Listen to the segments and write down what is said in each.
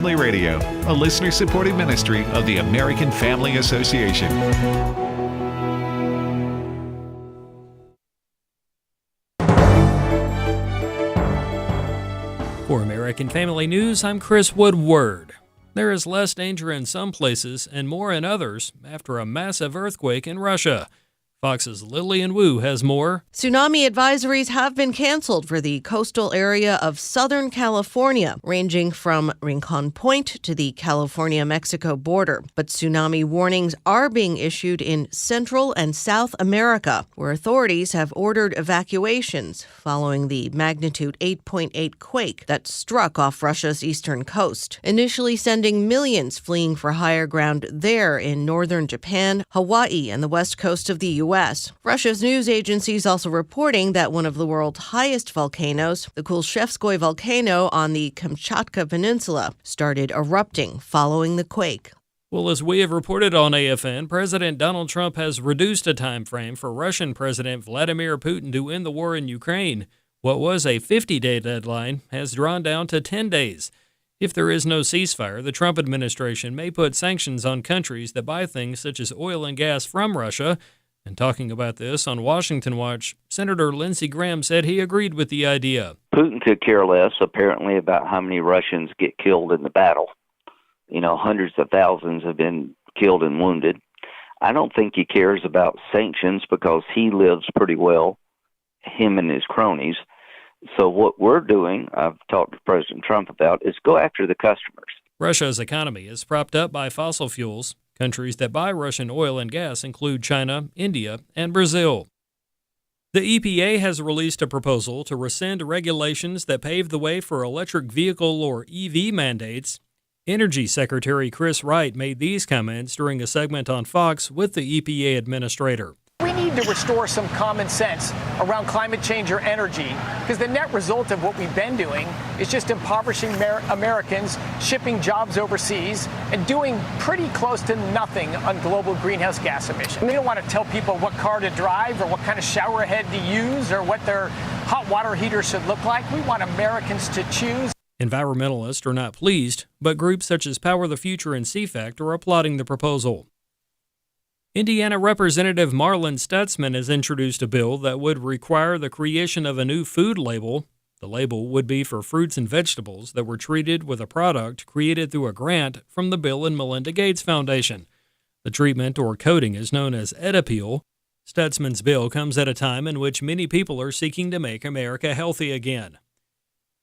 Family Radio, a listener-supported ministry of the American Family Association. For American Family News, I'm Chris Woodward. There is less danger in some places and more in others after a massive earthquake in Russia. Fox's Lillian Wu has more. Tsunami advisories have been canceled for the coastal area of Southern California, ranging from Rincon Point to the California-Mexico border. But tsunami warnings are being issued in Central and South America, where authorities have ordered evacuations following the magnitude 8.8 quake that struck off Russia's eastern coast, initially sending millions fleeing for higher ground there in northern Japan, Hawaii, and the west coast of the U.S. Russia's news agencies also reporting that one of the world's highest volcanoes, the Kulshevskoy volcano on the Kamchatka Peninsula, started erupting following the quake. Well, as we have reported on AFN, President Donald Trump has reduced a time frame for Russian President Vladimir Putin to end the war in Ukraine. What was a 50-day deadline has drawn down to 10 days. If there is no ceasefire, the Trump administration may put sanctions on countries that buy things such as oil and gas from Russia. And talking about this on Washington Watch, Senator Lindsey Graham said he agreed with the idea. Putin could care less, apparently, about how many Russians get killed in the battle. Hundreds of thousands have been killed and wounded. I don't think he cares about sanctions because he lives pretty well, him and his cronies. So what we're doing, I've talked to President Trump about, is go after the customers. Russia's economy is propped up by fossil fuels. Countries that buy Russian oil and gas include China, India, and Brazil. The EPA has released a proposal to rescind regulations that pave the way for electric vehicle or EV mandates. Energy Secretary Chris Wright made these comments during a segment on Fox with the EPA administrator. We need to restore some common sense around climate change or energy, because the net result of what we've been doing is just impoverishing Americans, shipping jobs overseas, and doing pretty close to nothing on global greenhouse gas emissions. We don't want to tell people what car to drive or what kind of shower head to use or what their hot water heater should look like. We want Americans to choose. Environmentalists are not pleased, but groups such as Power the Future and CFACT are applauding the proposal. Indiana Representative Marlin Stutzman has introduced a bill that would require the creation of a new food label. The label would be for fruits and vegetables that were treated with a product created through a grant from the Bill and Melinda Gates Foundation. The treatment or coating is known as Edapeel. Stutzman's bill comes at a time in which many people are seeking to make America healthy again.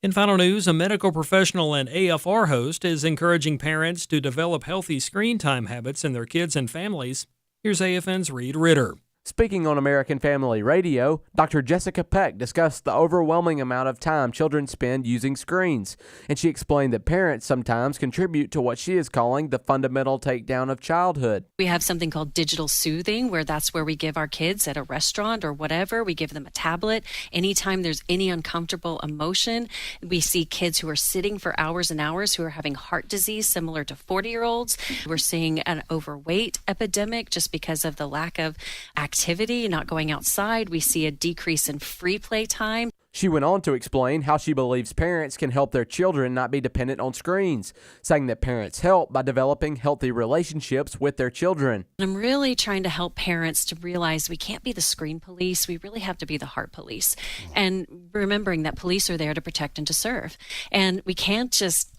In final news, a medical professional and AFR host is encouraging parents to develop healthy screen time habits in their kids and families. Here's AFN's Reed Ritter. Speaking on American Family Radio, Dr. Jessica Peck discussed the overwhelming amount of time children spend using screens, and she explained that parents sometimes contribute to what she is calling the fundamental takedown of childhood. We have something called digital soothing, where that's where we give our kids at a restaurant or whatever, we give them a tablet. Anytime there's any uncomfortable emotion, we see kids who are sitting for hours and hours who are having heart disease similar to 40-year-olds. We're seeing an overweight epidemic just because of the lack of activity, not going outside. We see a decrease in free play time. She went on to explain how she believes parents can help their children not be dependent on screens, saying that parents help by developing healthy relationships with their children. I'm really trying to help parents to realize we can't be the screen police. We really have to be the heart police. And remembering that police are there to protect and to serve. And we can't just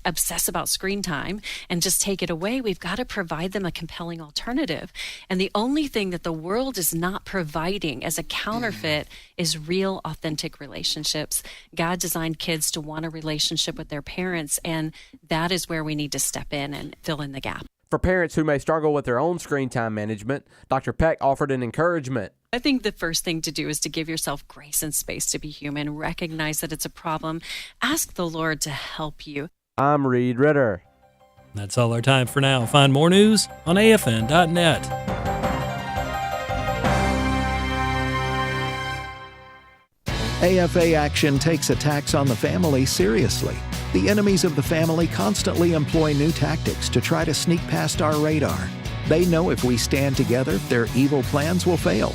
obsess about screen time and just take it away. We've got to provide them a compelling alternative. And the only thing that the world is not providing as a counterfeit is real, authentic relationships. God designed kids to want a relationship with their parents, and that is where we need to step in and fill in the gap. For parents who may struggle with their own screen time management, Dr. Peck offered an encouragement. I think the first thing to do is to give yourself grace and space to be human, recognize that it's a problem, ask the Lord to help you. I'm Reed Ritter. That's all our time for now. Find more news on AFN.net. AFA Action takes attacks on the family seriously. The enemies of the family constantly employ new tactics to try to sneak past our radar. They know if we stand together, their evil plans will fail.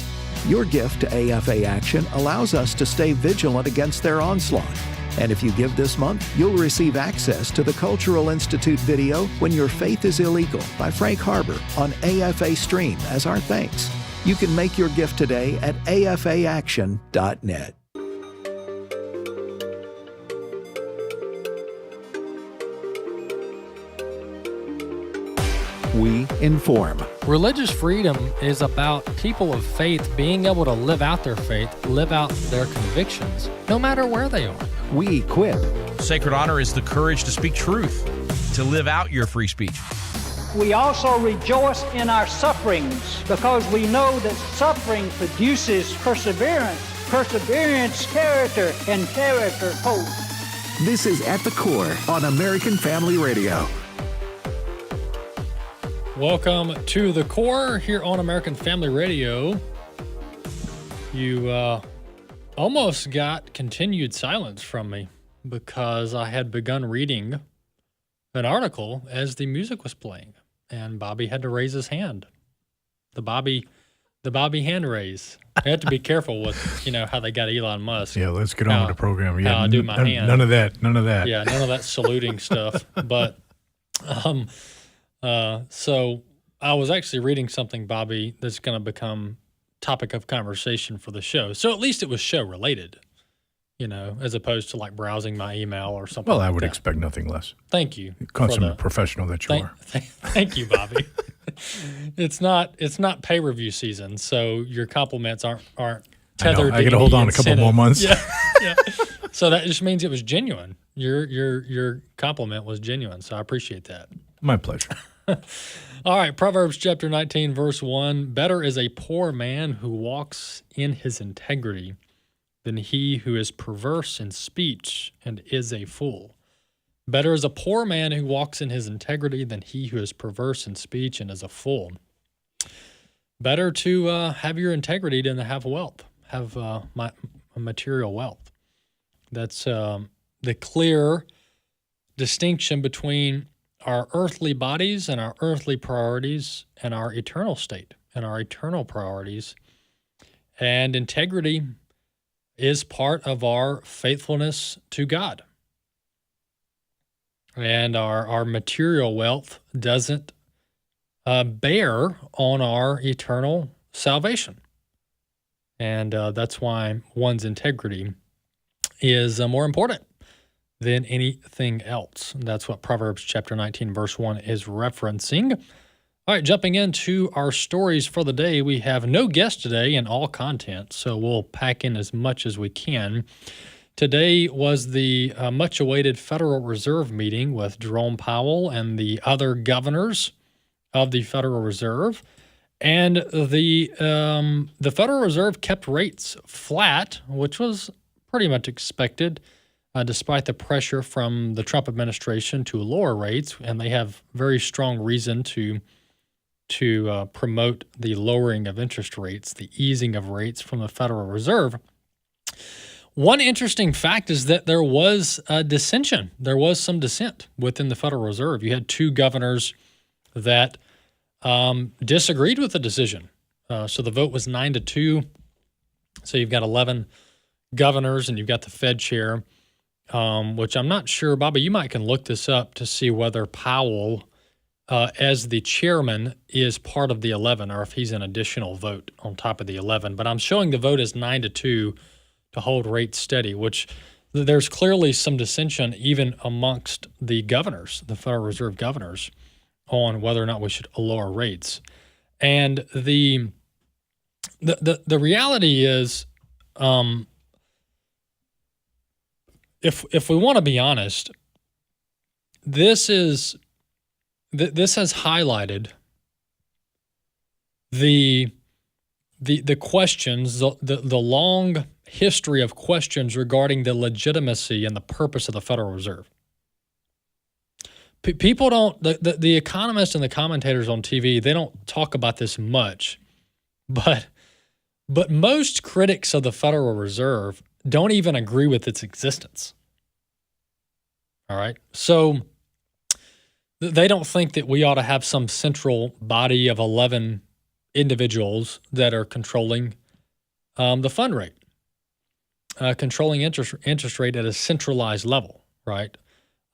Your gift to AFA Action allows us to stay vigilant against their onslaught. And if you give this month, you'll receive access to the Cultural Institute video When Your Faith is Illegal by Frank Harbor on AFA Stream as our thanks. You can make your gift today at afaaction.net. We inform. Religious freedom is about people of faith being able to live out their faith, live out their convictions, no matter where they are. We equip. Sacred honor is the courage to speak truth, to live out your free speech. We also rejoice in our sufferings because we know that suffering produces perseverance, perseverance, character, and character, hope. This is At the Core on American Family Radio. Welcome to The Core here on American Family Radio. You almost got continued silence from me because I had begun reading an article as the music was playing, and Bobby had to raise his hand. The Bobby hand raise. I have to be careful with, how they got Elon Musk. Yeah, let's get on with the program. Yeah, how I do my hand. None of that. Yeah, none of that saluting stuff. But so I was actually reading something, Bobby, that's going to become topic of conversation for the show. So at least it was show related, as opposed to like browsing my email or something. Well, I would expect nothing less. Thank you. Consummate professional that you are. Thank you, Bobby. It's not pay review season, so your compliments aren't tethered. I got to hold on a couple more months. Yeah. So that just means it was genuine. Your compliment was genuine, so I appreciate that. My pleasure. All right, Proverbs chapter 19, verse 1. Better is a poor man who walks in his integrity than he who is perverse in speech and is a fool. Better is a poor man who walks in his integrity than he who is perverse in speech and is a fool. Better to have your integrity than to have wealth, have material wealth. That's the clear distinction between our earthly bodies and our earthly priorities and our eternal state and our eternal priorities. And integrity is part of our faithfulness to God. And our material wealth doesn't bear on our eternal salvation. And that's why one's integrity is more important than anything else. That's what Proverbs chapter 19, verse 1 is referencing. All right, jumping into our stories for the day, we have no guest today and all content, so we'll pack in as much as we can. Today was the much-awaited Federal Reserve meeting with Jerome Powell and the other governors of the Federal Reserve. And the Federal Reserve kept rates flat, which was pretty much expected, despite the pressure from the Trump administration to lower rates, and they have very strong reason to promote the lowering of interest rates, the easing of rates from the Federal Reserve. One interesting fact is that there was a dissension. There was some dissent within the Federal Reserve. You had two governors that disagreed with the decision. So the vote was 9-2. So you've got 11 governors, and you've got the Fed chair, which I'm not sure, Bobby, you might can look this up to see whether Powell, as the chairman, is part of the 11 or if he's an additional vote on top of the 11. But I'm showing the vote as 9-2 to hold rates steady, which there's clearly some dissension even amongst the governors, the Federal Reserve governors, on whether or not we should lower rates. And the reality is, if we want to be honest, this has highlighted the questions, the long history of questions regarding the legitimacy and the purpose of the Federal Reserve. People don't, the economists and the commentators on TV, they don't talk about this much, but most critics of the Federal Reserve don't even agree with its existence. All right? So they don't think that we ought to have some central body of 11 individuals that are controlling the fund rate. controlling interest rate at a centralized level, right?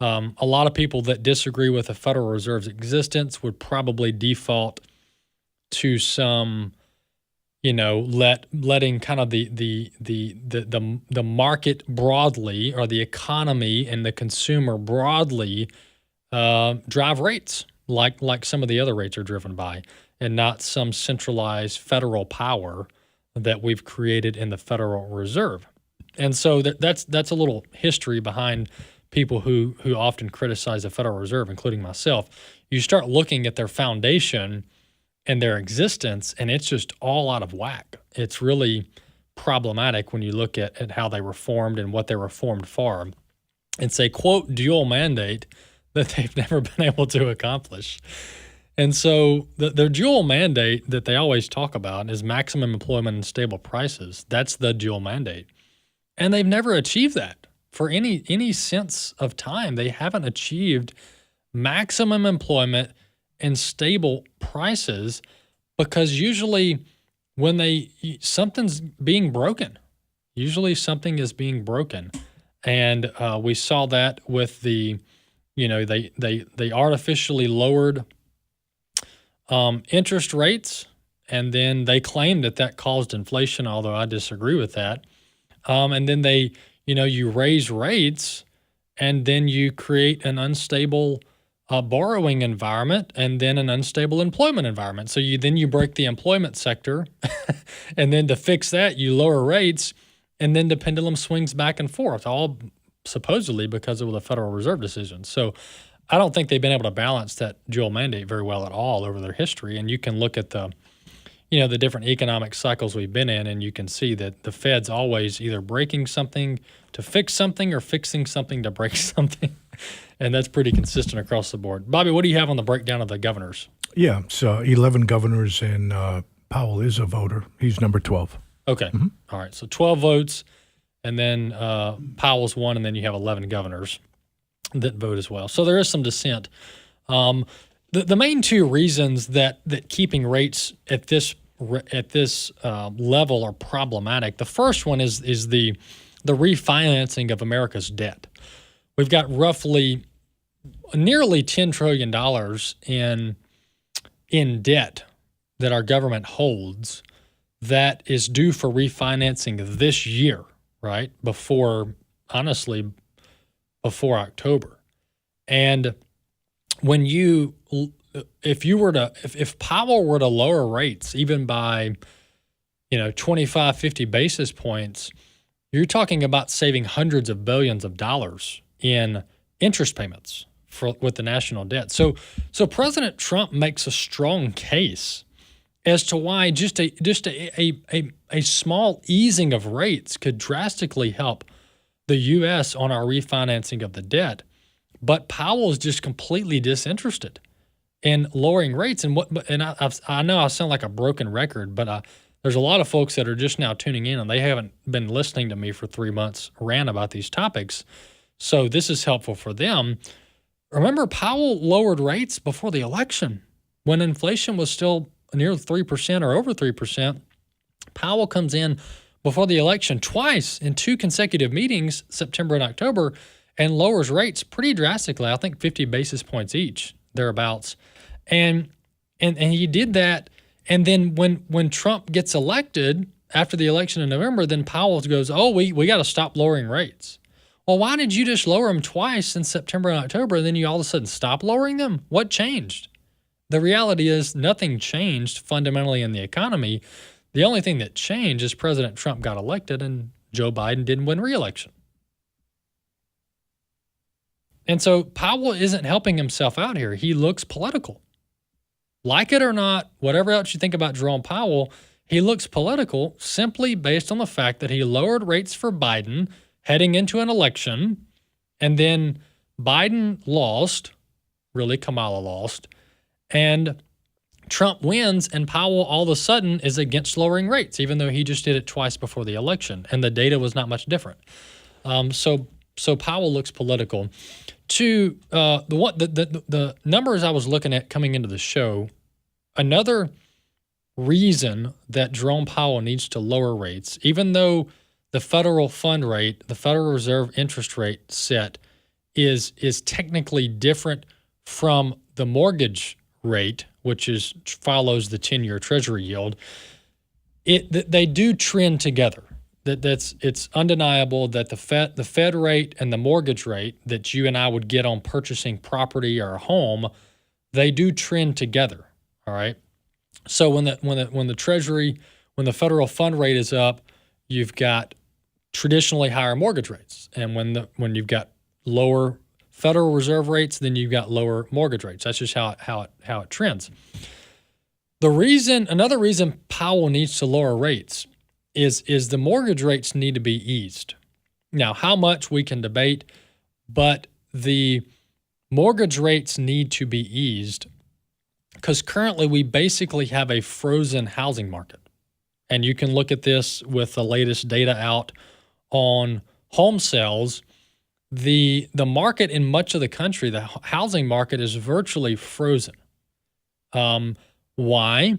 A lot of people that disagree with the Federal Reserve's existence would probably default to some, letting kind of the market broadly, or the economy and the consumer broadly drive rates like some of the other rates are driven by, and not some centralized federal power that we've created in the Federal Reserve. And so that's a little history behind people who often criticize the Federal Reserve, including myself. You start looking at their foundation and their existence, and it's just all out of whack. It's really problematic when you look at how they were formed and what they were formed for. It's a, quote, dual mandate that they've never been able to accomplish. And so the dual mandate that they always talk about is maximum employment and stable prices. That's the dual mandate. And they've never achieved that for any sense of time. They haven't achieved maximum employment and stable prices, because usually when something's being broken, something is being broken. And we saw that with they artificially lowered interest rates, and then they claimed that caused inflation, although I disagree with that. And then you raise rates, and then you create an unstable borrowing environment, and then an unstable employment environment. So you break the employment sector, and then to fix that, you lower rates, and then the pendulum swings back and forth, all supposedly because of the Federal Reserve decision. So I don't think they've been able to balance that dual mandate very well at all over their history. And you can look at the different economic cycles we've been in, and you can see that the Fed's always either breaking something to fix something or fixing something to break something. And that's pretty consistent across the board. Bobby, what do you have on the breakdown of the governors? Yeah, so 11 governors, and Powell is a voter. He's number 12. Okay. Mm-hmm. All right. So 12 votes, and then Powell's one, and then you have 11 governors that vote as well. So there is some dissent. The main two reasons that keeping rates at this level are problematic. The first one is the refinancing of America's debt. We've got roughly nearly $10 trillion in debt that our government holds that is due for refinancing this year, right? Before October. And if Powell were to lower rates even by 25, 50 basis points, you're talking about saving hundreds of billions of dollars in interest payments with the national debt. So President Trump makes a strong case as to why just a small easing of rates could drastically help the U.S. on our refinancing of the debt. But Powell is just completely disinterested in lowering rates. And I know I sound like a broken record, but there's a lot of folks that are just now tuning in, and they haven't been listening to me for 3 months rant about these topics. So this is helpful for them. Remember, Powell lowered rates before the election when inflation was still near 3% or over 3%. Powell comes in before the election twice in 2 consecutive meetings, September and October, and lowers rates pretty drastically, I think 50 basis points each, thereabouts. And he did that. And then when Trump gets elected after the election in November, then Powell goes, we got to stop lowering rates. Well, why did you just lower them twice in September and October, and then you all of a sudden stop lowering them? What changed? The reality is nothing changed fundamentally in the economy. The only thing that changed is President Trump got elected and Joe Biden didn't win re-election. And so Powell isn't helping himself out here. He looks political. Like it or not, whatever else you think about Jerome Powell, he looks political simply based on the fact that he lowered rates for Biden heading into an election, and then Biden lost, really Kamala lost, and Trump wins, and Powell all of a sudden is against lowering rates, even though he just did it twice before the election, and the data was not much different. So Powell looks political. The numbers I was looking at coming into the show, another reason that Jerome Powell needs to lower rates, even though the federal fund rate, the Federal Reserve interest rate set is technically different from the mortgage rate, which follows the 10-year Treasury yield. They do trend together. It's undeniable that the Fed rate and the mortgage rate that you and I would get on purchasing property or a home, they do trend together. All right. So when the Treasury, when the federal fund rate is up, you've got traditionally higher mortgage rates, and when you've got lower Federal Reserve rates, then you've got lower mortgage rates. That's just how it trends. Another reason Powell needs to lower rates is the mortgage rates need to be eased. Now, how much we can debate, but the mortgage rates need to be eased because currently we basically have a frozen housing market. And you can look at this with the latest data out on home sales. The market in much of the country, the housing market, is virtually frozen. Why?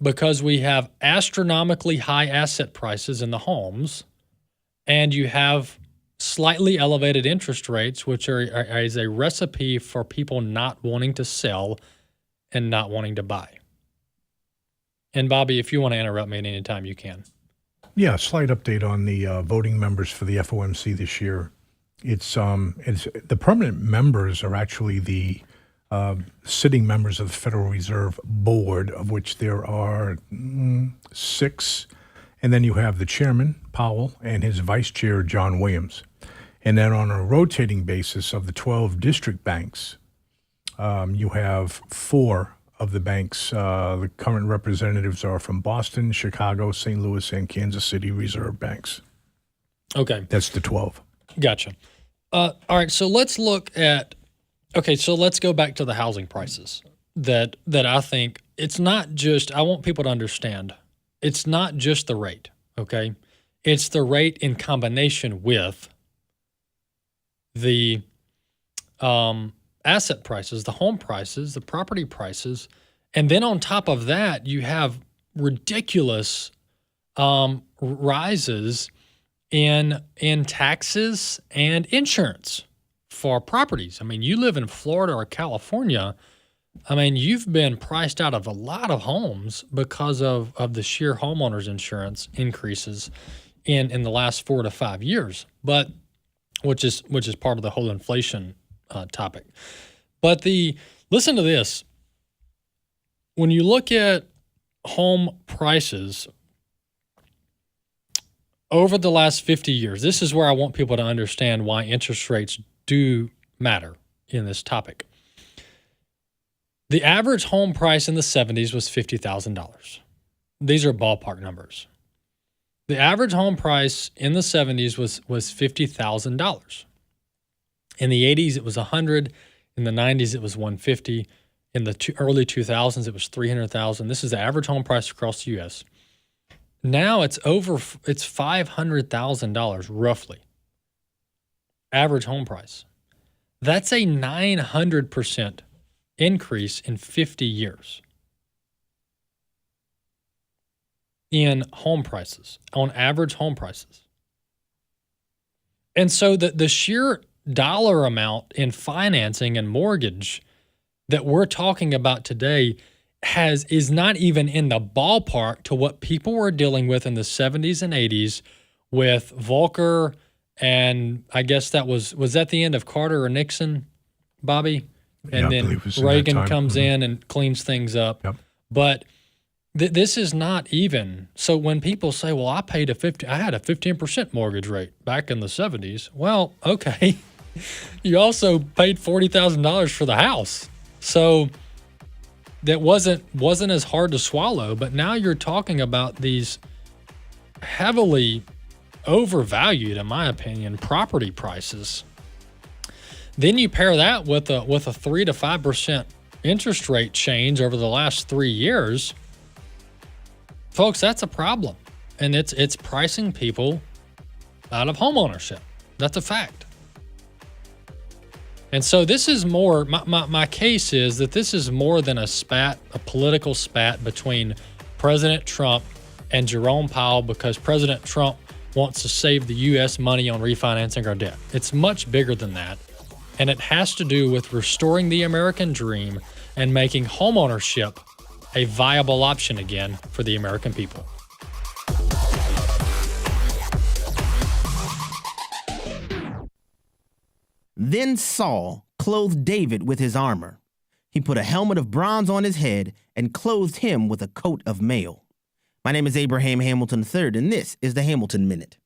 Because we have astronomically high asset prices in the homes, and you have slightly elevated interest rates, which is a recipe for people not wanting to sell and not wanting to buy. And Bobby, if you want to interrupt me at any time, you can. Yeah, slight update on the voting members for the FOMC this year. It's the permanent members are actually the sitting members of the Federal Reserve Board, of which there are 6. And then you have the chairman, Powell, and his vice chair, John Williams. And then on a rotating basis of the 12 district banks, you have 4 of the banks. The current representatives are from Boston, Chicago, St. Louis, and Kansas City Reserve Banks. Okay. That's the 12. Gotcha. All right, so let's look at so let's go back to the housing prices that I think it's not just, I want people to understand, it's not just the rate, okay? It's the rate in combination with the asset prices, the home prices, the property prices, and then on top of that, you have ridiculous rises in taxes and insurance for properties. I mean, you live in Florida or California, I mean, you've been priced out of a lot of homes because of the sheer homeowners insurance increases in the last 4 to 5 years, but which is part of the whole inflation topic. But listen to this. When you look at home prices over the last 50 years, this is where I want people to understand why interest rates do matter in this topic. The average home price in the 70s was $50,000. These are ballpark numbers. The average home price in the 70s was $50,000. In the 80s, it was $100,000. In the 90s, it was $150,000. In the early 2000s, it was $300,000. This is the average home price across the U.S. Now it's $500,000 roughly. Average home price. That's a 900% increase in 50 years in home prices, on average home prices. And so the sheer dollar amount in financing and mortgage that we're talking about today is not even in the ballpark to what people were dealing with in the 70s and 80s with Volcker, and I guess that was that the end of Carter or Nixon, Bobby? And then Reagan comes in and cleans things up. Yep. But this is not even. So when people say, well, I had a 15% mortgage rate back in the 70s. Well, okay. You also paid $40,000 for the house. So that wasn't as hard to swallow. But now you're talking about these heavily overvalued, in my opinion, property prices. Then you pair that with a 3 to 5% interest rate change over the last 3 years. Folks, that's a problem. And it's pricing people out of homeownership. That's a fact. And so this is more, my case is that this is more than a political spat between President Trump and Jerome Powell, because President Trump wants to save the U.S. money on refinancing our debt. It's much bigger than that, and it has to do with restoring the American dream and making homeownership a viable option again for the American people. Then Saul clothed David with his armor. He put a helmet of bronze on his head and clothed him with a coat of mail. My name is Abraham Hamilton III, and this is the Hamilton Minute.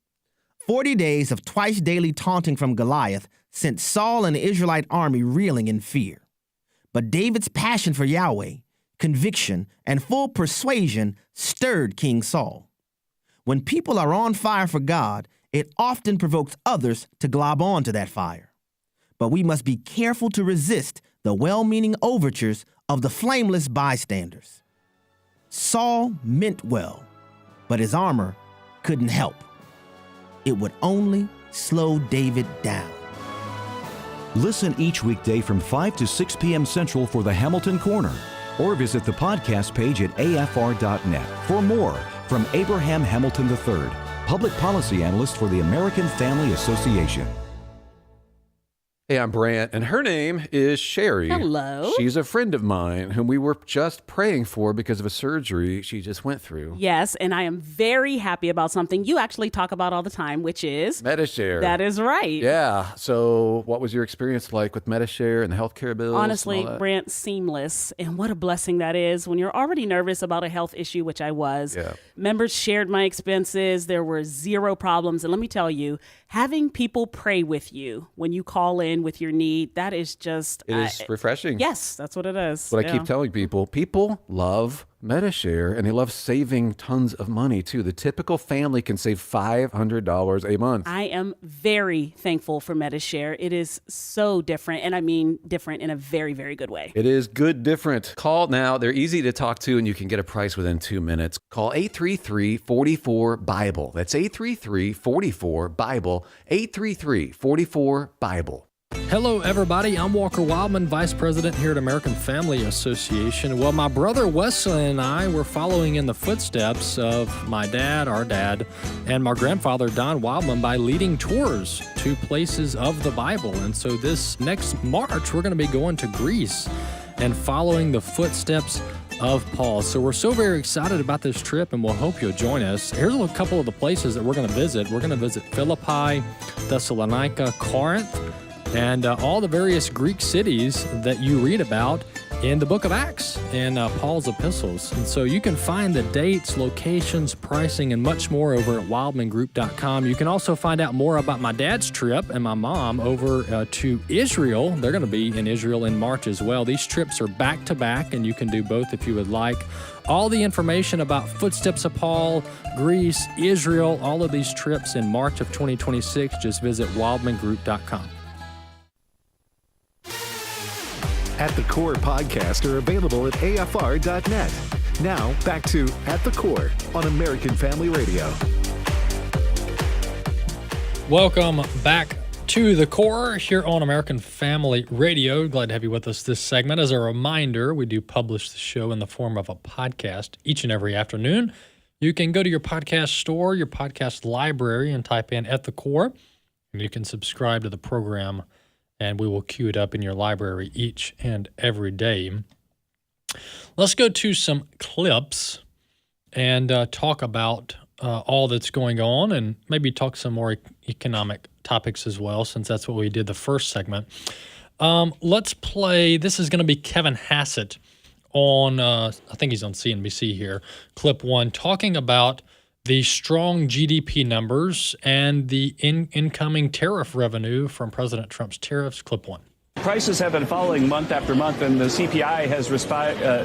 40 days of twice daily taunting from Goliath sent Saul and the Israelite army reeling in fear. But David's passion for Yahweh, conviction, and full persuasion stirred King Saul. When people are on fire for God, it often provokes others to glob on to that fire. But we must be careful to resist the well-meaning overtures of the flameless bystanders. Saul meant well, but his armor couldn't help. It would only slow David down. Listen each weekday from 5 to 6 p.m. Central for the Hamilton Corner, or visit the podcast page at afr.net for more from Abraham Hamilton III, Public Policy Analyst for the American Family Association. Hey, I'm Brant, and her name is Sherry. Hello. She's a friend of mine whom we were just praying for because of a surgery she just went through. Yes, and I am very happy about something you actually talk about all the time, which is Medishare. That is right. Yeah. So what was your experience like with Medishare and the healthcare bills? Honestly, Brant, seamless. And what a blessing that is when you're already nervous about a health issue, which I was. Yeah. Members shared my expenses. There were zero problems. And let me tell you, having people pray with you when you call in with your need, that is just... It is refreshing. Yes, that's what it is. What I keep telling people. People love Medishare, and they love saving tons of money, too. The typical family can save $500 a month. I am very thankful for Medishare. It is so different, and I mean different in a very, very good way. It is good different. Call now. They're easy to talk to, and you can get a price within 2 minutes. Call 833-44-BIBLE. That's 833-44-BIBLE. 833-44-BIBLE. Hello, everybody. I'm Walker Wildmon, Vice President here at American Family Association. Well, my brother Wesley and I were following in the footsteps of my dad, our dad, and my grandfather, Don Wildmon, by leading tours to places of the Bible. And so this next March, we're going to be going to Greece and following the footsteps of Paul. So we're so very excited about this trip, and we'll hope you'll join us. Here's a couple of the places that we're going to visit. We're going to visit Philippi, Thessalonica, Corinth, and all the various Greek cities that you read about in the book of Acts and Paul's epistles. And so you can find the dates, locations, pricing, and much more over at wildmangroup.com. You can also find out more about my dad's trip and my mom over to Israel. They're going to be in Israel in March as well. These trips are back-to-back, and you can do both if you would like. All the information about Footsteps of Paul, Greece, Israel, all of these trips in March of 2026, just visit wildmangroup.com. At the Core podcast are available at afr.net. Now, back to At the Core on American Family Radio. Welcome back to the Core here on American Family Radio. Glad to have you with us this segment. As a reminder, we do publish the show in the form of a podcast each and every afternoon. You can go to your podcast store, your podcast library, and type in At the Core, and you can subscribe to the program, and we will queue it up in your library each and every day. Let's go to some clips and talk about all that's going on, and maybe talk some more economic topics as well, since that's what we did the first segment. Let's play, this is going to be Kevin Hassett on, I think he's on CNBC here, clip 1, talking about the strong GDP numbers and the incoming tariff revenue from President Trump's tariffs. Clip 1. Prices have been falling month after month, and the CPI has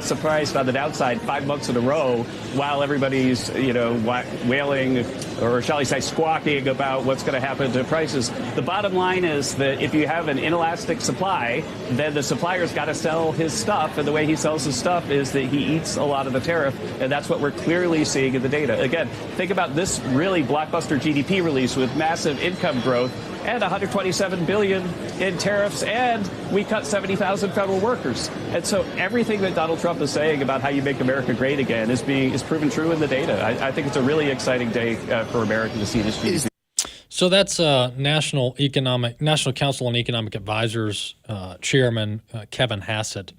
surprised on the downside 5 months in a row, while everybody's, wailing, or shall I say squawking about what's going to happen to prices. The bottom line is that if you have an inelastic supply, then the supplier's got to sell his stuff, and the way he sells his stuff is that he eats a lot of the tariff, and that's what we're clearly seeing in the data. Again, think about this really blockbuster GDP release with massive income growth. and $127 billion in tariffs, and we cut 70,000 federal workers. And so everything that Donald Trump is saying about how you make America great again is proven true in the data. I think it's a really exciting day for America to see this GDP. So that's National Council on Economic Advisors Chairman Kevin Hassett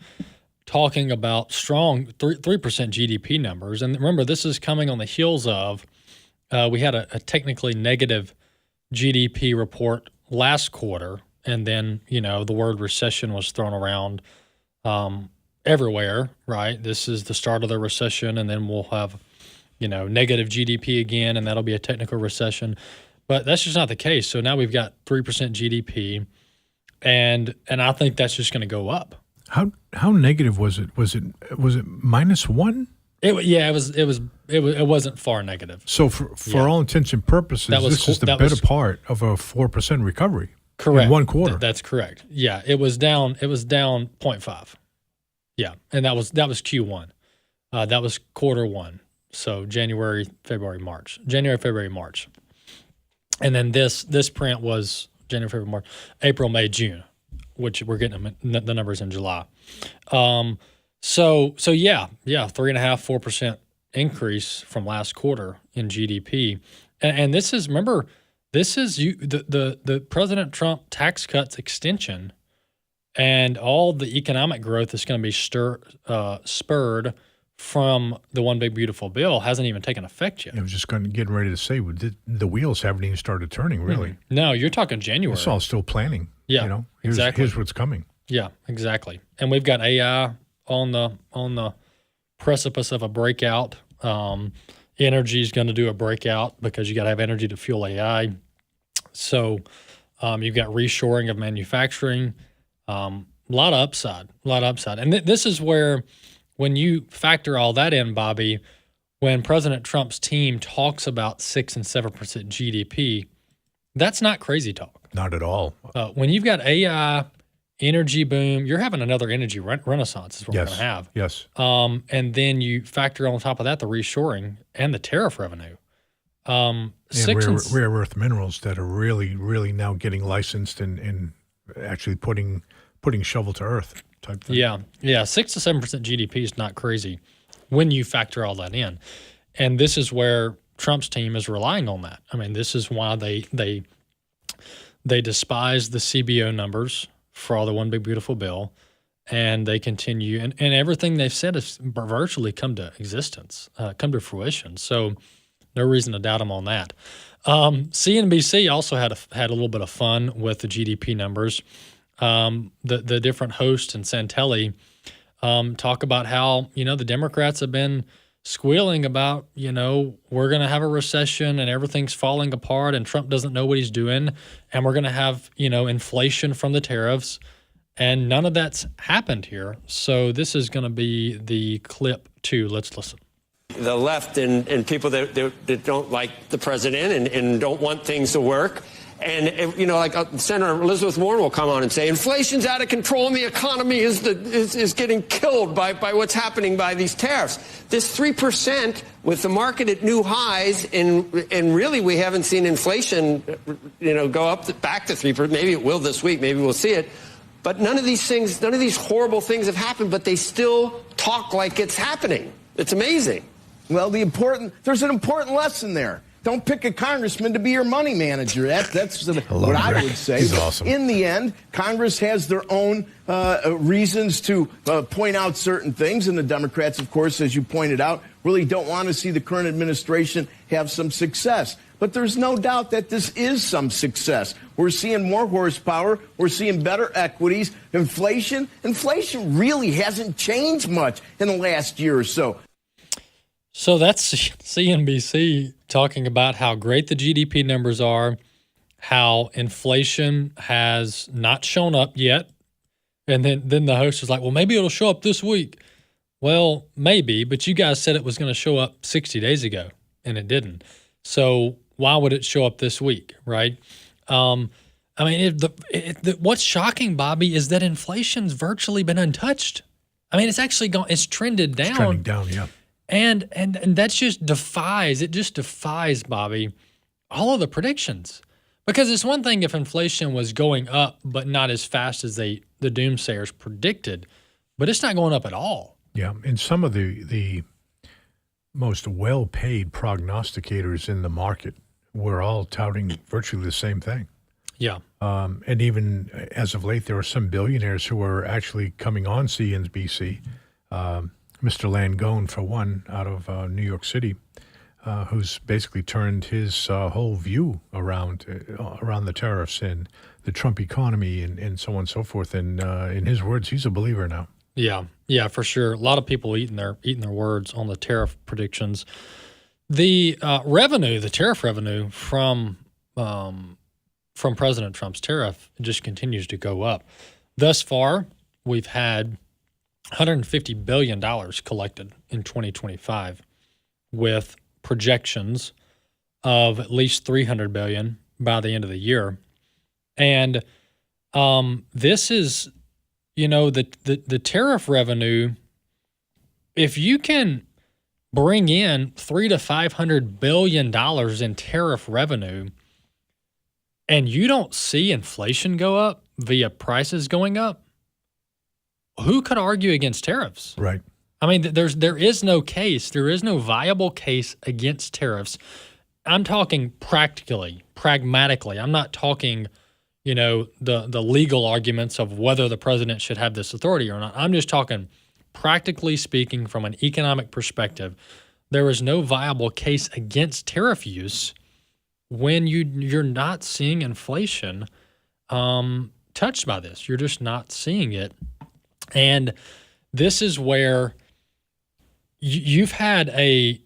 talking about strong 3% GDP numbers. And remember, this is coming on the heels of we had a technically negative GDP report last quarter, and then the word recession was thrown around everywhere. Right, this is the start of the recession, and then we'll have negative GDP again, and that'll be a technical recession. But that's just not the case. So now we've got 3% GDP, and I think that's just going to go up. How negative was it? Was it -1? It wasn't far negative. So for all intents and purposes, this is the better part of a 4% recovery. Correct. In one quarter. That's correct. Yeah, it was down 0.5. Yeah, and that was Q1. That was quarter one. So January, February, March. And then this print was January, February, March, April, May, June, which we're getting the numbers in July. So 3.5-4% increase from last quarter in GDP, and this is the President Trump tax cuts extension, and all the economic growth is going to be spurred from the One Big Beautiful Bill hasn't even taken effect yet. I was just getting ready to say, the wheels haven't even started turning, really. Mm-hmm. No, you're talking January. It's all still planning. Yeah, exactly. Here's what's coming. Yeah, exactly. And we've got AI on the precipice of a breakout. Energy is going to do a breakout because you got to have energy to fuel AI. So you've got reshoring of manufacturing. A lot of upside. And this is where, when you factor all that in, Bobby, when President Trump's team talks about 6 and 7% GDP, that's not crazy talk. Not at all. When you've got AI, energy boom, you're having another energy renaissance is what we're going to have. Yes. And then you factor on top of that the reshoring and the tariff revenue. And rare earth minerals that are really, really now getting licensed and actually putting shovel to earth type thing. Yeah. 6 to 7% GDP is not crazy when you factor all that in. And this is where Trump's team is relying on that. I mean, this is why they despise the CBO numbers for all the One Big Beautiful Bill, and they continue. And everything they've said has virtually come to existence, come to fruition. So no reason to doubt them on that. CNBC also had a little bit of fun with the GDP numbers. The different hosts and Santelli talk about how, the Democrats have been squealing about, we're going to have a recession and everything's falling apart and Trump doesn't know what he's doing. And we're going to have, inflation from the tariffs. And none of that's happened here. So this is going to be the clip too. Let's listen. The left and people that don't like the president and don't want things to work. And, like Senator Elizabeth Warren will come on and say, inflation's out of control and the economy is getting killed by what's happening by these tariffs. This 3% with the market at new highs, and really we haven't seen inflation, go up back to 3%. Maybe it will this week. Maybe we'll see it. But none of these horrible things have happened, but they still talk like it's happening. It's amazing. Well, there's an important lesson there. Don't pick a congressman to be your money manager. That's what I would say. He's awesome. In the end, Congress has their own reasons to point out certain things, and the Democrats, of course, as you pointed out, really don't want to see the current administration have some success. But there's no doubt that this is some success. We're seeing more horsepower. We're seeing better equities. Inflation really hasn't changed much in the last year or so. So that's CNBC talking about how great the GDP numbers are, how inflation has not shown up yet. And then the host is like, well, maybe it'll show up this week. Well, maybe, but you guys said it was going to show up 60 days ago, and it didn't. So why would it show up this week, right? What's shocking, Bobby, is that inflation's virtually been untouched. I mean, it's actually it's trended down. It's trending down, yeah. And that just defies, Bobby, all of the predictions. Because it's one thing if inflation was going up, but not as fast as the doomsayers predicted, but it's not going up at all. Yeah, and some of the most well-paid prognosticators in the market were all touting virtually the same thing. Yeah. And even as of late, there are some billionaires who are actually coming on CNBC. Mr. Langone, for one, out of New York City, who's basically turned his whole view around the tariffs and the Trump economy and so on and so forth. And in his words, he's a believer now. Yeah, for sure. A lot of people eating their words on the tariff predictions. The tariff revenue from President Trump's tariff just continues to go up. Thus far, we've had $150 billion collected in 2025, with projections of at least $300 billion by the end of the year. And this is, the tariff revenue. If you can bring in $300 to $500 billion in tariff revenue, and you don't see inflation go up via prices going up, who could argue against tariffs? Right. I mean, there is no viable case against tariffs. I'm talking pragmatically. I'm not talking, the legal arguments of whether the president should have this authority or not. I'm just talking practically speaking from an economic perspective. There is no viable case against tariff use when you're not seeing inflation touched by this. You're just not seeing it. And this is where you've had a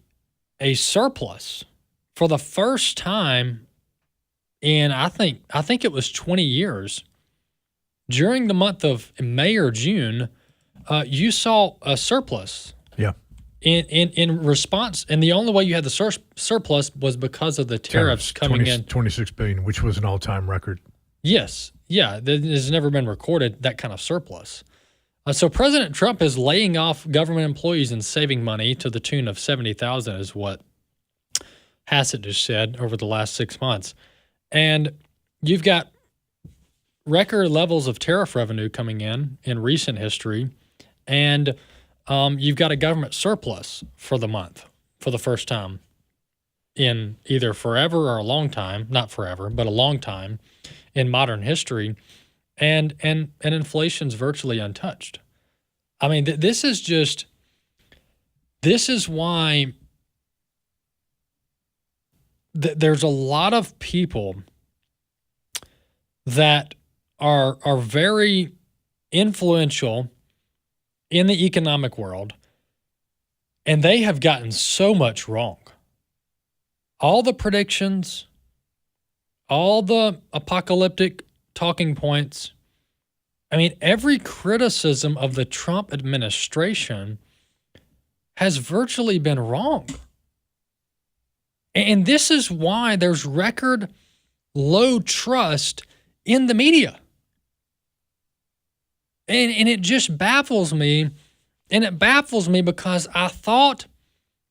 surplus for the first time in I think it was 20 years. During the month of May or June, you saw a surplus. Yeah. In response, and the only way you had the surplus was because of the tariffs coming in. $26 billion, which was an all-time record. Yes. Yeah. There's never been recorded that kind of surplus. So President Trump is laying off government employees and saving money to the tune of $70,000 is what Hassett just said over the last 6 months. And you've got record levels of tariff revenue coming in recent history, and you've got a government surplus for the month for the first time in either forever or a long time, not forever, but a long time in modern history. And inflation's virtually untouched. I mean, this is why there's a lot of people that are very influential in the economic world, and they have gotten so much wrong. All the predictions, all the apocalyptic talking points. I mean, every criticism of the Trump administration has virtually been wrong. And this is why there's record low trust in the media. And it just baffles me. And it baffles me because I thought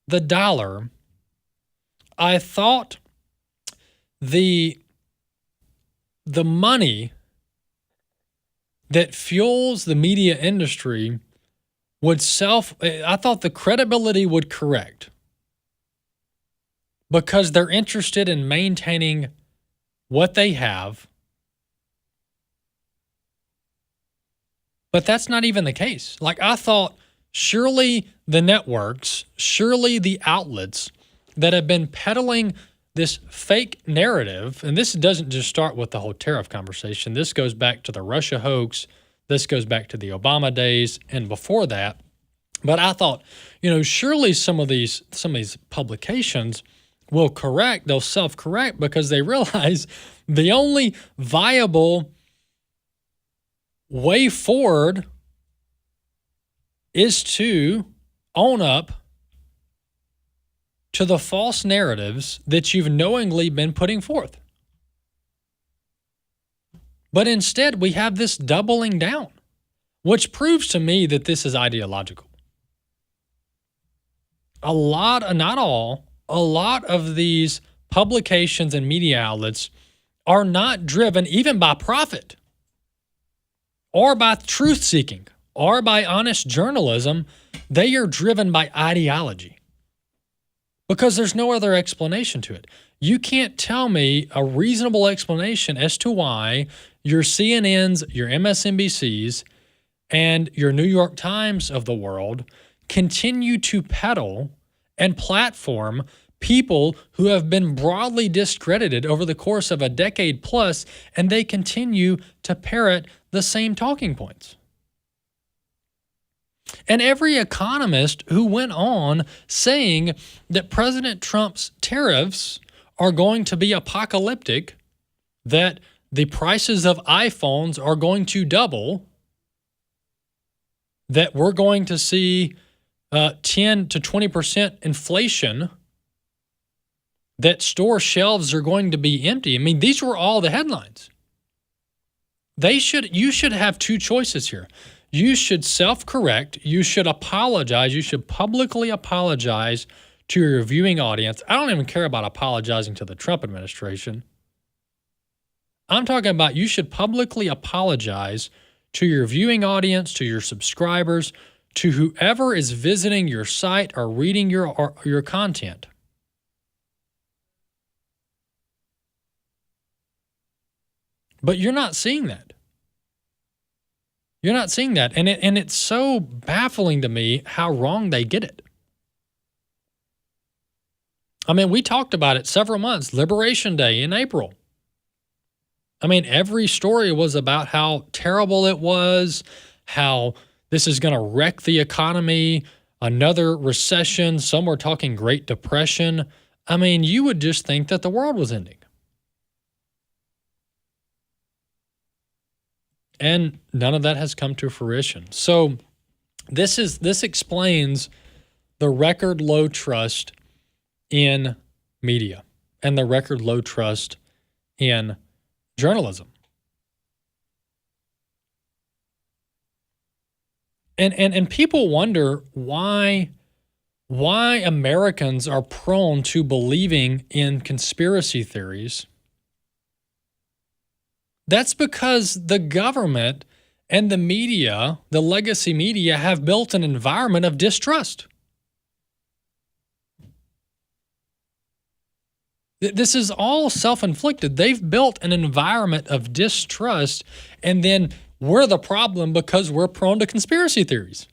the dollar, I thought the money that fuels the media industry I thought the credibility would correct because they're interested in maintaining what they have. But that's not even the case. Like, I thought surely the networks, surely the outlets that have been peddling this fake narrative, and this doesn't just start with the whole tariff conversation. This goes back to the Russia hoax. This goes back to the Obama days and before that. But I thought, surely some of these publications will correct, they'll self-correct because they realize the only viable way forward is to own up to the false narratives that you've knowingly been putting forth. But instead, we have this doubling down, which proves to me that this is ideological. A lot of these publications and media outlets are not driven even by profit or by truth seeking or by honest journalism. They are driven by ideology because there's no other explanation to it. You can't tell me a reasonable explanation as to why your CNNs, your MSNBCs, and your New York Times of the world continue to peddle and platform people who have been broadly discredited over the course of a decade plus, and they continue to parrot the same talking points. And every economist who went on saying that President Trump's tariffs are going to be apocalyptic, that the prices of iPhones are going to double, that we're going to see 10 to 20% inflation, that store shelves are going to be empty. I mean, these were all the headlines. You should have two choices here. You should self-correct. You should apologize. You should publicly apologize to your viewing audience. I don't even care about apologizing to the Trump administration. I'm talking about you should publicly apologize to your viewing audience, to your subscribers, to whoever is visiting your site or reading your content. But you're not seeing that. You're not seeing that. And it's so baffling to me how wrong they get it. I mean, we talked about it several months, Liberation Day in April. I mean, every story was about how terrible it was, how this is going to wreck the economy, another recession. Some were talking Great Depression. I mean, you would just think that the world was ending. And none of that has come to fruition. So this explains the record low trust in media and the record low trust in journalism. And people wonder why Americans are prone to believing in conspiracy theories. That's because the government and the media, the legacy media, have built an environment of distrust. This is all self-inflicted. They've built an environment of distrust, and then we're the problem because we're prone to conspiracy theories.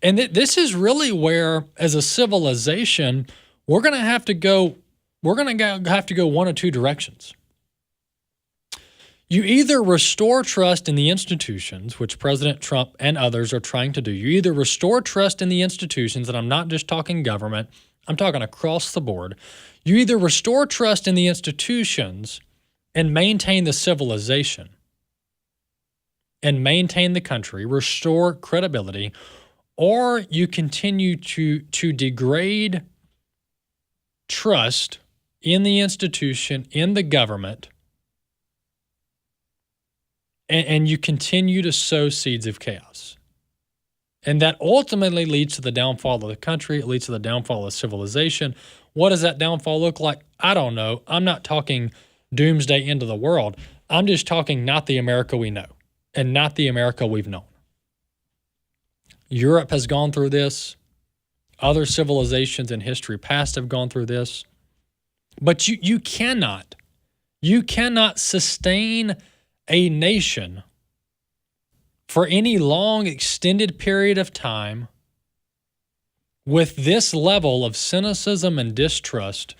And this is really where, as a civilization, we're going to have to go one of two directions. You either restore trust in the institutions, which President Trump and others are trying to do. You either restore trust in the institutions, and I'm not just talking government, I'm talking across the board. You either restore trust in the institutions and maintain the civilization and maintain the country, restore credibility, or you continue to degrade trust in the institution, in the government, and you continue to sow seeds of chaos. And that ultimately leads to the downfall of the country. It leads to the downfall of civilization. What does that downfall look like? I don't know. I'm not talking doomsday end of the world. I'm just talking not the America we know and not the America we've known. Europe has gone through this. Other civilizations in history past have gone through this. But you cannot sustain a nation for any long extended period of time with this level of cynicism and distrust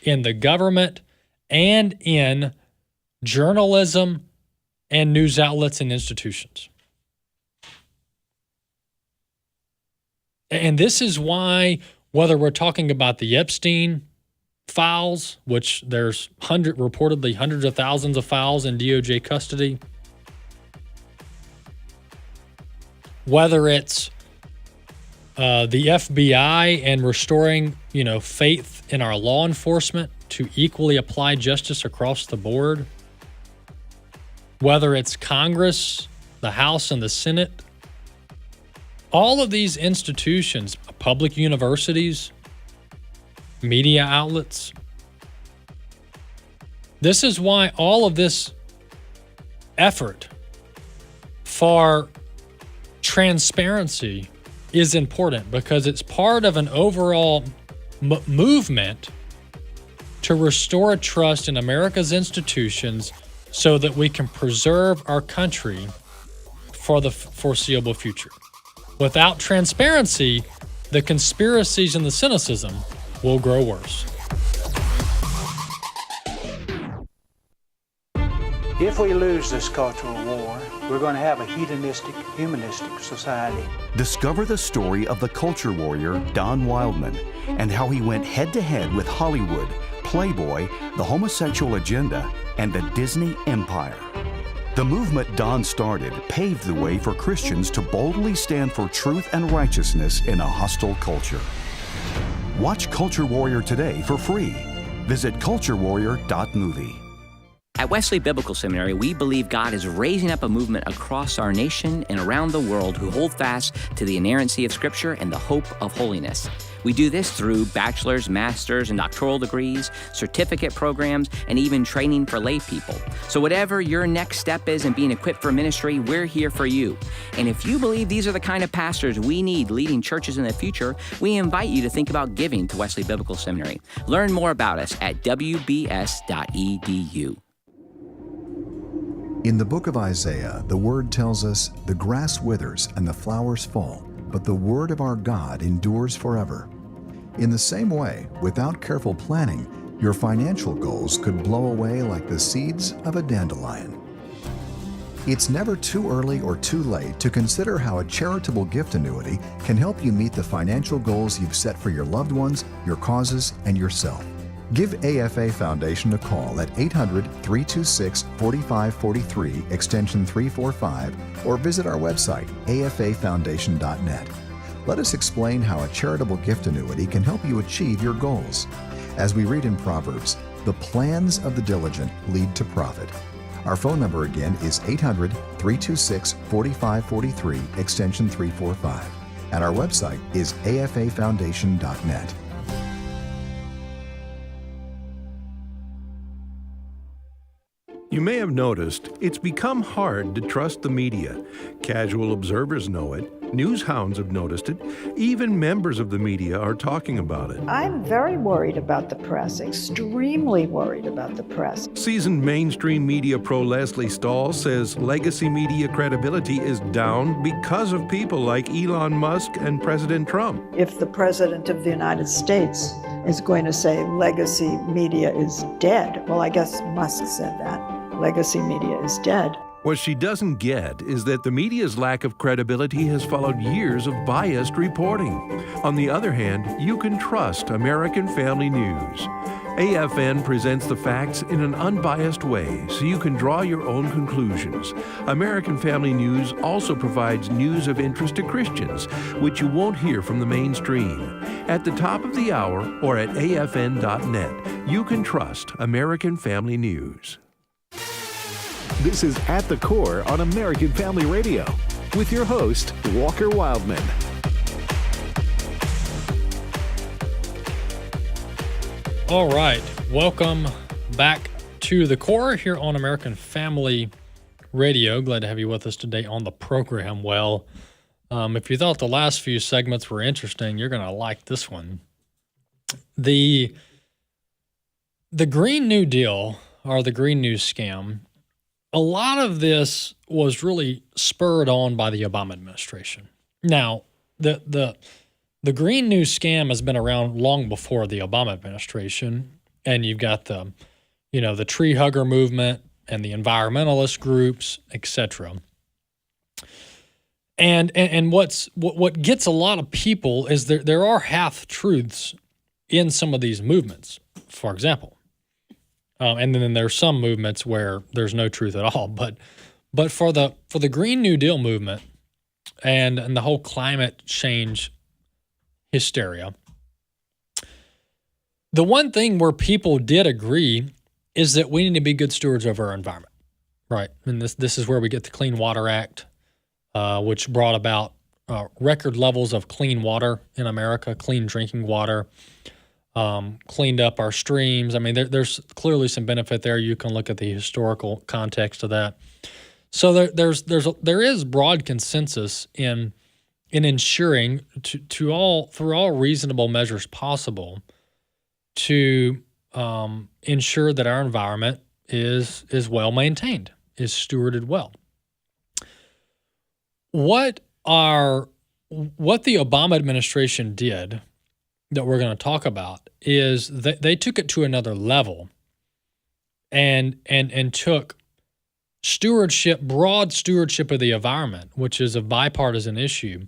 in the government and in journalism and news outlets and institutions. And this is why, whether we're talking about the Epstein files, which there's reportedly hundreds of thousands of files in DOJ custody, whether it's the FBI and restoring, faith in our law enforcement to equally apply justice across the board, whether it's Congress, the House, and the Senate, all of these institutions, public universities, media outlets, This is why all of this effort for transparency is important, because it's part of an overall movement to restore trust in America's institutions so that we can preserve our country for the foreseeable future. Without transparency, the conspiracies and the cynicism will grow worse. If we lose this cultural war, we're going to have a hedonistic, humanistic society. Discover the story of the culture warrior Don Wildmon and how he went head-to-head with Hollywood, Playboy, the homosexual agenda, and the Disney empire. The movement Don started paved the way for Christians to boldly stand for truth and righteousness in a hostile culture. Watch Culture Warrior today for free. Visit culturewarrior.movie. At Wesley Biblical Seminary, we believe God is raising up a movement across our nation and around the world who hold fast to the inerrancy of Scripture and the hope of holiness. We do this through bachelor's, master's, and doctoral degrees, certificate programs, and even training for lay people. So whatever your next step is in being equipped for ministry, we're here for you. And if you believe these are the kind of pastors we need leading churches in the future, we invite you to think about giving to Wesley Biblical Seminary. Learn more about us at wbs.edu. In the book of Isaiah, the word tells us, "The grass withers and the flowers fall, but the word of our God endures forever." In the same way, without careful planning, your financial goals could blow away like the seeds of a dandelion. It's never too early or too late to consider how a charitable gift annuity can help you meet the financial goals you've set for your loved ones, your causes, and yourself. Give AFA Foundation a call at 800-326-4543, extension 345, or visit our website, afafoundation.net. Let us explain how a charitable gift annuity can help you achieve your goals. As we read in Proverbs, the plans of the diligent lead to profit. Our phone number again is 800-326-4543, extension 345. And our website is afafoundation.net. You may have noticed it's become hard to trust the media. Casual observers know it. News hounds have noticed it. Even members of the media are talking about it. I'm very worried about the press, extremely worried about the press. Seasoned mainstream media pro Leslie Stahl says legacy media credibility is down because of people like Elon Musk and President Trump. If the President of the United States is going to say legacy media is dead, well, I guess Musk said that. Legacy media is dead. What she doesn't get is that the media's lack of credibility has followed years of biased reporting. On the other hand, you can trust American Family News. AFN presents the facts in an unbiased way so you can draw your own conclusions. American Family News also provides news of interest to Christians, which you won't hear from the mainstream. At the top of the hour or at afn.net, you can trust American Family News. This is At the Core on American Family Radio with your host, Walker Wildmon. All right, welcome back to The Core here on American Family Radio. Glad to have you with us today on the program. Well, if you thought the last few segments were interesting, you're going to like this one. The Green New Deal, or the Green New Scam, a lot of this was really spurred on by the Obama administration. Now, the Green New Scam has been around long before the Obama administration, and you've got the tree hugger movement and the environmentalist groups, etc. And what gets a lot of people is there are half truths in some of these movements. For example. And then there's some movements where there's no truth at all. But for the Green New Deal movement and the whole climate change hysteria, the one thing where people did agree is that we need to be good stewards of our environment, right? And this is where we get the Clean Water Act, which brought about record levels of clean water in America, clean drinking water. cleaned up our streams. I mean, there's clearly some benefit there. You can look at the historical context of that. So there is broad consensus in ensuring through all reasonable measures possible to ensure that our environment is well maintained, is stewarded well. What the Obama administration did that we're going to talk about is that they took it to another level and took broad stewardship of the environment, which is a bipartisan issue,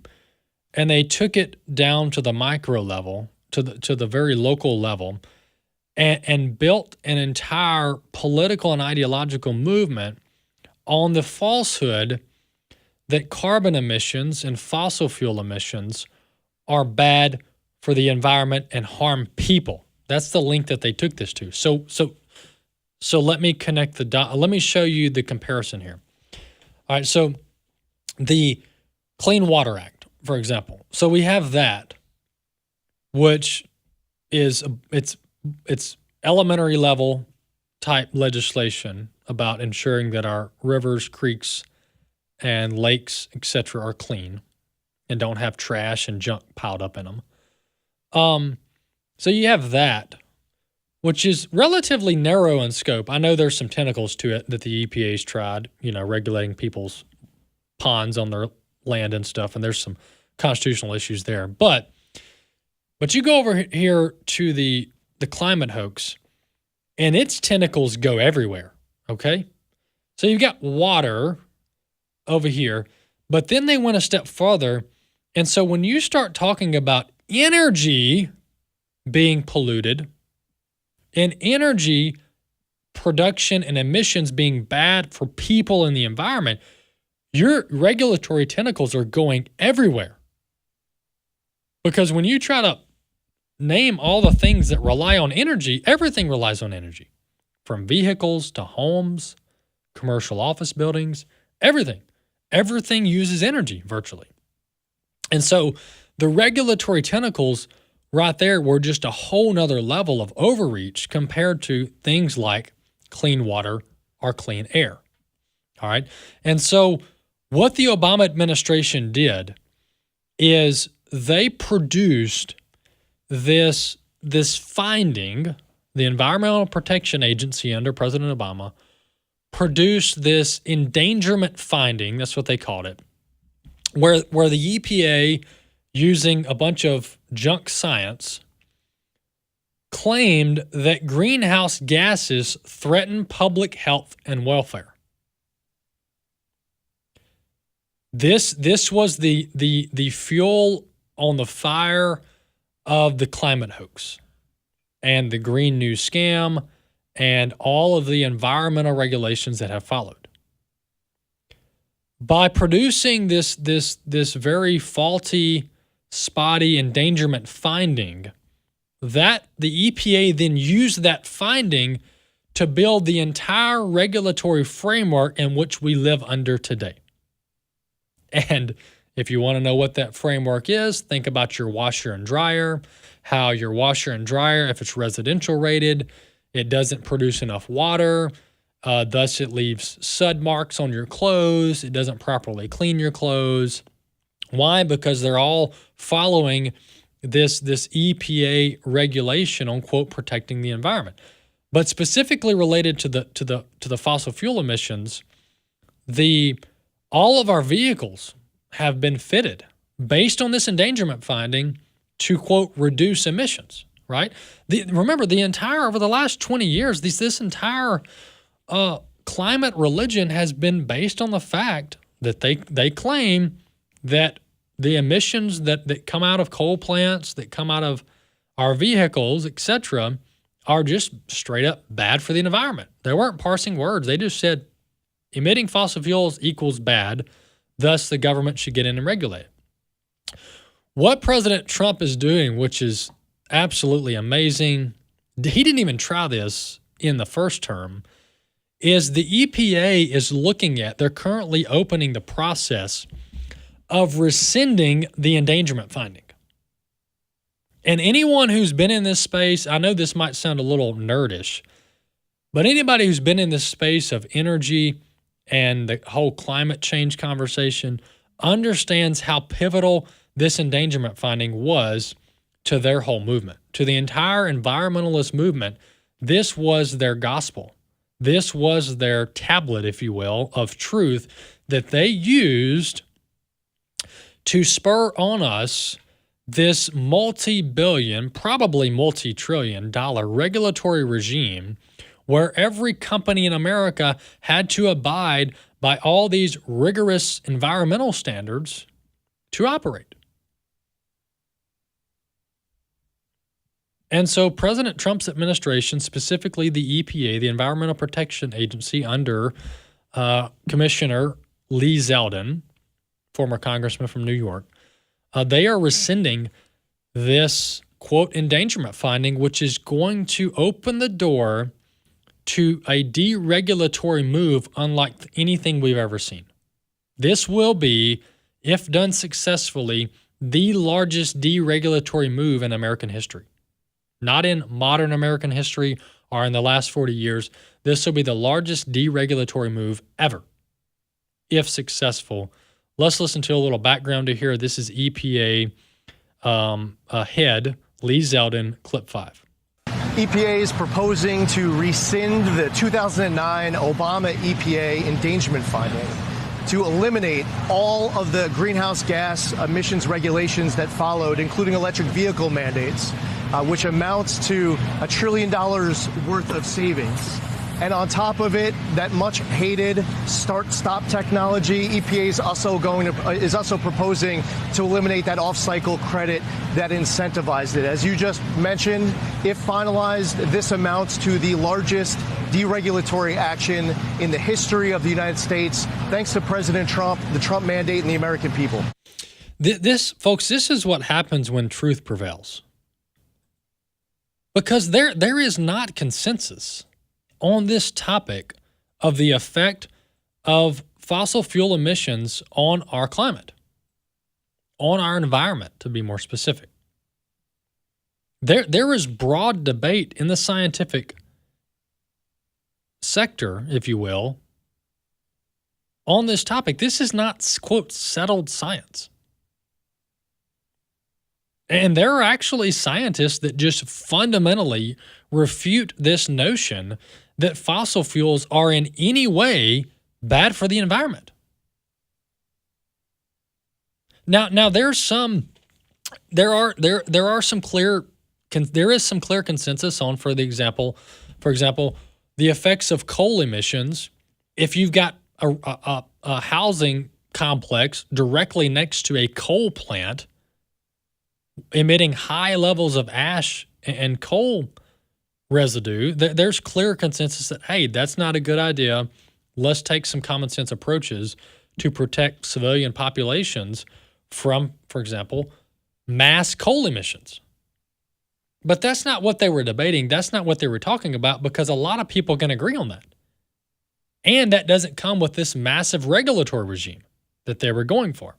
and they took it down to the micro level, to the very local level, and built an entire political and ideological movement on the falsehood that carbon emissions and fossil fuel emissions are bad for the environment and harm people. That's the link that they took this to. So let me connect the dot. Let me show you the comparison here. All right, so the Clean Water Act, for example. So we have that, which is it's elementary level type legislation about ensuring that our rivers, creeks, and lakes, etc., are clean and don't have trash and junk piled up in them. So you have that, which is relatively narrow in scope. I know there's some tentacles to it that the EPA's tried, regulating people's ponds on their land and stuff, and there's some constitutional issues there. But you go over here to the climate hoax, and its tentacles go everywhere, okay? So you've got water over here, but then they went a step further, and so when you start talking about energy being polluted and energy production and emissions being bad for people and the environment, your regulatory tentacles are going everywhere. Because when you try to name all the things that rely on energy, everything relies on energy, from vehicles to homes, commercial office buildings, everything. Everything uses energy virtually. And so the regulatory tentacles right there were just a whole nother level of overreach compared to things like clean water or clean air. All right. And so what the Obama administration did is they produced this finding. The Environmental Protection Agency under President Obama produced this endangerment finding, that's what they called it, where the EPA, using a bunch of junk science, claimed that greenhouse gases threaten public health and welfare. This was the fuel on the fire of the climate hoax and the Green New Scam and all of the environmental regulations that have followed. By producing this very faulty, spotty endangerment finding, that the EPA then used that finding to build the entire regulatory framework in which we live under today. And if you want to know what that framework is, think about your washer and dryer, how your washer and dryer, if it's residential rated, it doesn't produce enough water, thus it leaves sud marks on your clothes, it doesn't properly clean your clothes. Why? Because they're all following this EPA regulation on, quote, protecting the environment. But specifically related to the fossil fuel emissions, all of our vehicles have been fitted based on this endangerment finding to, quote, reduce emissions, right? Remember, over the last 20 years, this entire climate religion has been based on the fact that they claim that the emissions that come out of coal plants, that come out of our vehicles, etc., are just straight up bad for the environment. They weren't parsing words. They just said emitting fossil fuels equals bad, thus the government should get in and regulate it. What President Trump is doing, which is absolutely amazing, he didn't even try this in the first term, is the EPA is they're currently opening the process of rescinding the endangerment finding. And anyone who's been in this space, I know this might sound a little nerdish, but anybody who's been in this space of energy and the whole climate change conversation understands how pivotal this endangerment finding was to their whole movement, to the entire environmentalist movement. This was their gospel. This was their tablet, if you will, of truth that they used to spur on us this multi-billion, probably multi-trillion-dollar regulatory regime where every company in America had to abide by all these rigorous environmental standards to operate. And so President Trump's administration, specifically the EPA, the Environmental Protection Agency under Commissioner Lee Zeldin, former congressman from New York, they are rescinding this, quote, endangerment finding, which is going to open the door to a deregulatory move unlike anything we've ever seen. This will be, if done successfully, the largest deregulatory move in American history. Not in modern American history or in the last 40 years. This will be the largest deregulatory move ever, if successful. Let's listen to a little background to here. This is EPA head Lee Zeldin, clip 5. EPA is proposing to rescind the 2009 Obama EPA endangerment finding to eliminate all of the greenhouse gas emissions regulations that followed, including electric vehicle mandates, which amounts to $1 trillion worth of savings. And on top of it, that much hated start-stop technology, EPA is also proposing to eliminate that off-cycle credit that incentivized it. As you just mentioned, if finalized, this amounts to the largest deregulatory action in the history of the United States, thanks to President Trump, the Trump mandate, and the American people. This, folks, this is what happens when truth prevails. Because there is not consensus on this topic of the effect of fossil fuel emissions on our climate, on our environment, to be more specific. There is broad debate in the scientific sector, if you will, on this topic. This is not, quote, settled science. And there are actually scientists that just fundamentally refute this notion that fossil fuels are in any way bad for the environment. Now there is some clear consensus on, for example, the effects of coal emissions. If you've got a housing complex directly next to a coal plant emitting high levels of ash and coal residue, there's clear consensus that, hey, that's not a good idea. Let's take some common sense approaches to protect civilian populations from, for example, mass coal emissions. But that's not what they were debating. That's not what they were talking about, because a lot of people can agree on that. And that doesn't come with this massive regulatory regime that they were going for.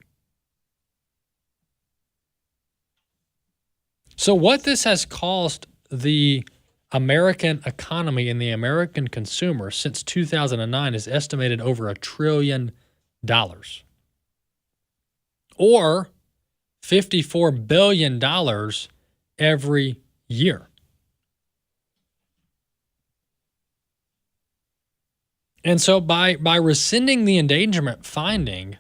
So what this has cost the American economy and the American consumer since 2009 is estimated over $1 trillion, or $54 billion every year. And so by rescinding the endangerment finding,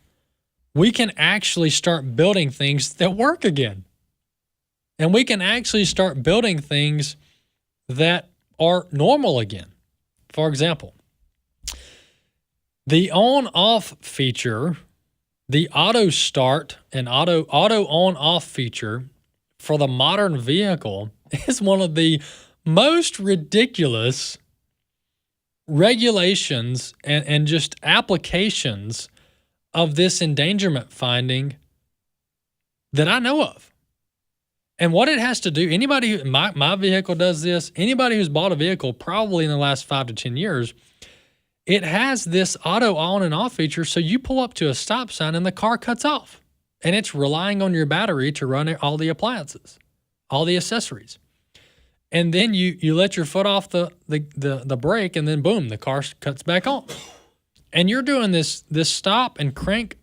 we can actually start building things that work again. And we can actually start building things that are normal again. For example, the on-off feature, the auto start and auto on-off feature for the modern vehicle is one of the most ridiculous regulations and just applications of this endangerment finding that I know of. And what it has to do, anybody, my vehicle does this, anybody who's bought a vehicle probably in the last 5 to 10 years, it has this auto on and off feature. So you pull up to a stop sign and the car cuts off, and it's relying on your battery to run all the appliances. all the accessories. And then you let your foot off the brake, and then boom, the car cuts back on. And you're doing this stop and crank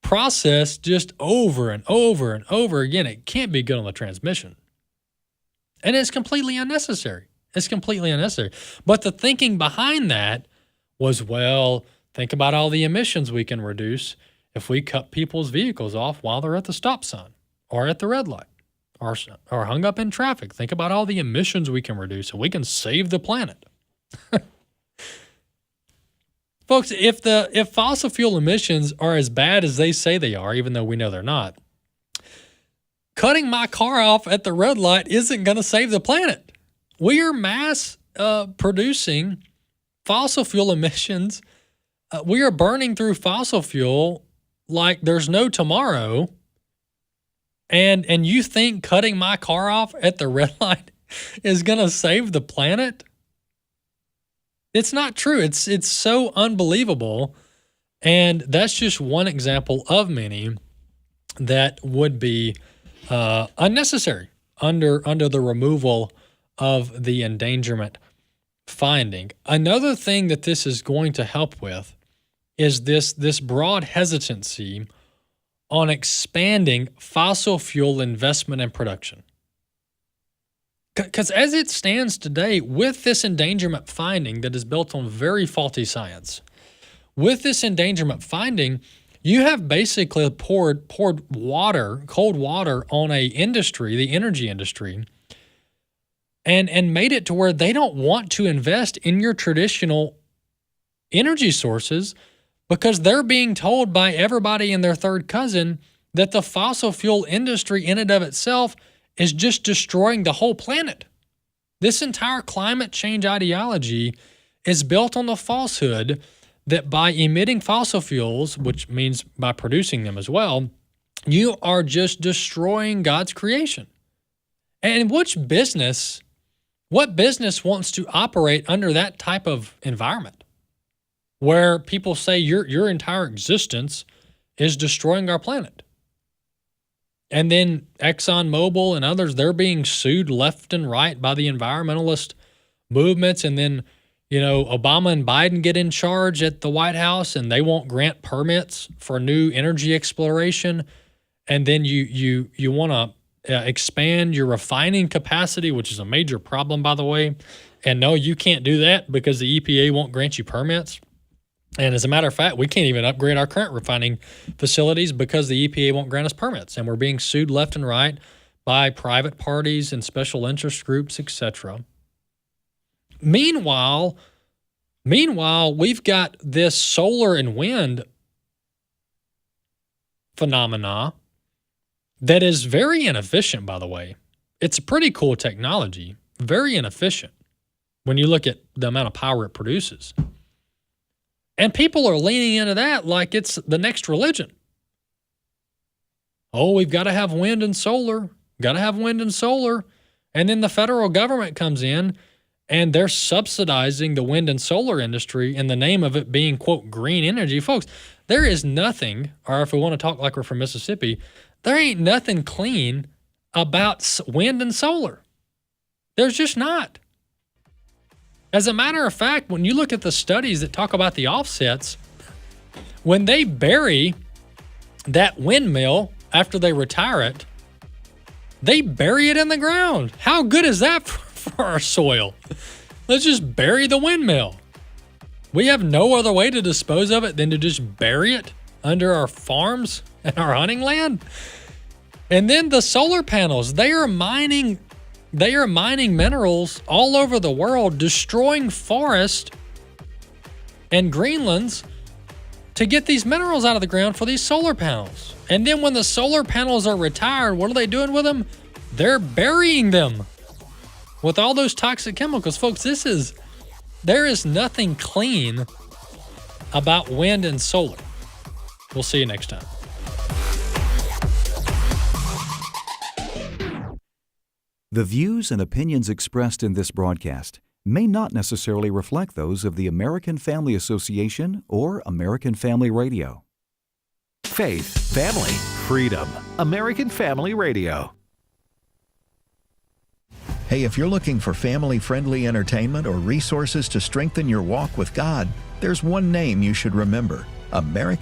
process just over and over and over again. It can't be good on the transmission. And it's completely unnecessary. It's completely unnecessary. But the thinking behind that was, well, think about all the emissions we can reduce if we cut people's vehicles off while they're at the stop sign or at the red light or hung up in traffic. Think about all the emissions we can reduce so we can save the planet. Folks, if fossil fuel emissions are as bad as they say they are, even though we know they're not, cutting my car off at the red light isn't going to save the planet. We are mass producing fossil fuel emissions. We are burning through fossil fuel like there's no tomorrow. And you think cutting my car off at the red light is going to save the planet? It's not true. It's so unbelievable. And that's just one example of many that would be unnecessary under the removal of the endangerment finding. Another thing that this is going to help with is this broad hesitancy on expanding fossil fuel investment and production. Because as it stands today, with this endangerment finding that is built on very faulty science, with this endangerment finding, you have basically poured water, cold water, on a industry, the energy industry, and made it to where they don't want to invest in your traditional energy sources because they're being told by everybody and their third cousin that the fossil fuel industry in and of itself is just destroying the whole planet. This entire climate change ideology is built on the falsehood that by emitting fossil fuels, which means by producing them as well, you are just destroying God's creation. And what business wants to operate under that type of environment where people say your entire existence is destroying our planet? And then ExxonMobil and others, they're being sued left and right by the environmentalist movements. And then, Obama and Biden get in charge at the White House and they won't grant permits for new energy exploration. And then you want to expand your refining capacity, which is a major problem, by the way. And no, you can't do that because the EPA won't grant you permits. And as a matter of fact, we can't even upgrade our current refining facilities because the EPA won't grant us permits. And we're being sued left and right by private parties and special interest groups, etc. Meanwhile, we've got this solar and wind phenomena that is very inefficient, by the way. It's a pretty cool technology, very inefficient when you look at the amount of power it produces. And people are leaning into that like it's the next religion. Oh, we've got to have wind and solar. And then the federal government comes in and they're subsidizing the wind and solar industry in the name of it being, quote, green energy. Folks, there is nothing, or if we want to talk like we're from Mississippi, there ain't nothing clean about wind and solar. There's just not. As a matter of fact, when you look at the studies that talk about the offsets, when they bury that windmill after they retire it, they bury it in the ground. How good is that for our soil? Let's just bury the windmill. We have no other way to dispose of it than to just bury it under our farms and our hunting land. And then the solar panels, they are mining minerals all over the world, destroying forests and greenlands to get these minerals out of the ground for these solar panels. And then when the solar panels are retired, what are they doing with them? They're burying them with all those toxic chemicals. Folks, there is nothing clean about wind and solar. We'll see you next time. The views and opinions expressed in this broadcast may not necessarily reflect those of the American Family Association or American Family Radio. Faith, family, freedom. American Family Radio. Hey, if you're looking for family-friendly entertainment or resources to strengthen your walk with God, there's one name you should remember: American